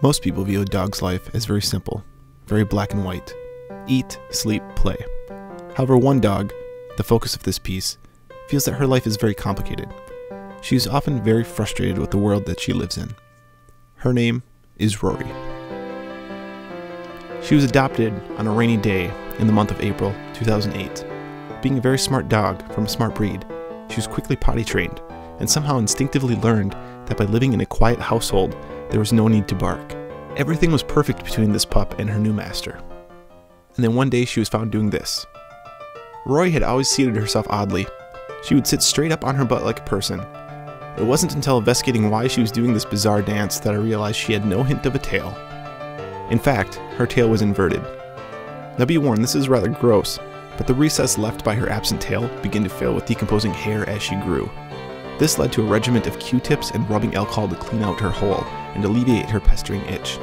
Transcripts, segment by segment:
Most people view a dog's life as very simple, very black and white. Eat, sleep, play. However, one dog, the focus of this piece, feels that her life is very complicated. She is often very frustrated with the world that she lives in. Her name is Roarie. She was adopted on a rainy day in the month of April 2008. Being a very smart dog from a smart breed, she was quickly potty trained and somehow instinctively learned that by living in a quiet household, there was no need to bark. Everything was perfect between this pup and her new master. And then one day she was found doing this. Roarie had always seated herself oddly. She would sit straight up on her butt like a person. It wasn't until investigating why she was doing this bizarre dance that I realized she had no hint of a tail. In fact, her tail was inverted. Now be warned, this is rather gross, but the recess left by her absent tail began to fill with decomposing hair as she grew. This led to a regiment of Q-tips and rubbing alcohol to clean out her hole and alleviate her pestering itch.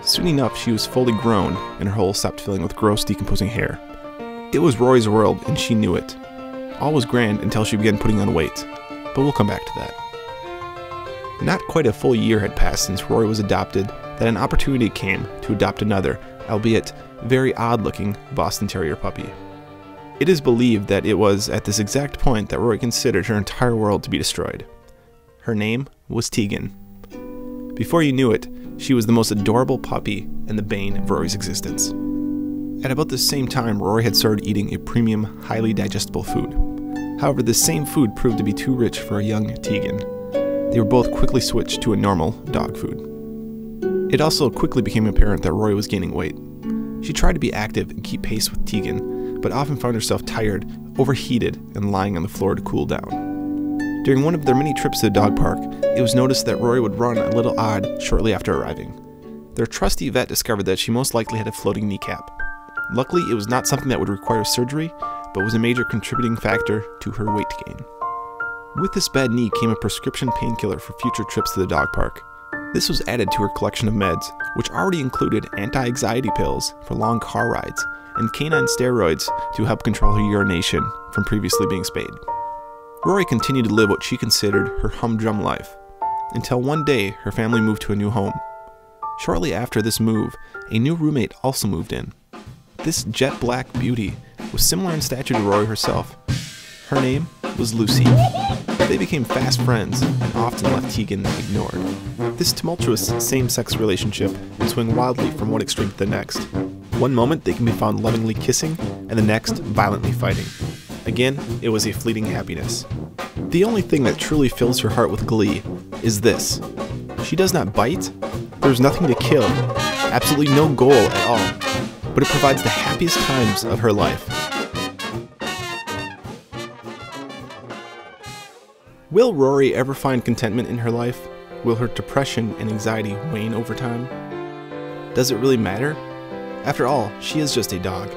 Soon enough, she was fully grown and her hole stopped filling with gross, decomposing hair. It was Roarie's world and she knew it. All was grand until she began putting on weight, but we'll come back to that. Not quite a full year had passed since Roarie was adopted that an opportunity came to adopt another, albeit very odd-looking Boston Terrier puppy. It is believed that it was at this exact point that Roarie considered her entire world to be destroyed. Her name was Tegan. Before you knew it, she was the most adorable puppy and the bane of Roarie's existence. At about the same time, Roarie had started eating a premium, highly digestible food. However, this same food proved to be too rich for a young Tegan. They were both quickly switched to a normal dog food. It also quickly became apparent that Roarie was gaining weight. She tried to be active and keep pace with Tegan, but often found herself tired, overheated, and lying on the floor to cool down. During one of their many trips to the dog park, it was noticed that Roarie would run a little odd shortly after arriving. Their trusty vet discovered that she most likely had a floating kneecap. Luckily, it was not something that would require surgery, but was a major contributing factor to her weight gain. With this bad knee came a prescription painkiller for future trips to the dog park. This was added to her collection of meds, which already included anti-anxiety pills for long car rides and canine steroids to help control her urination from previously being spayed. Roarie continued to live what she considered her humdrum life, until one day her family moved to a new home. Shortly after this move, a new roommate also moved in. This jet black beauty was similar in stature to Roarie herself. Her name was Lucy. They became fast friends and often left Tegan ignored. This tumultuous same-sex relationship would swing wildly from one extreme to the next. One moment they can be found lovingly kissing, and the next violently fighting. Again, it was a fleeting happiness. The only thing that truly fills her heart with glee is this. She does not bite, there's nothing to kill, absolutely no goal at all, but it provides the happiest times of her life. Will Roarie ever find contentment in her life? Will her depression and anxiety wane over time? Does it really matter? After all, she is just a dog,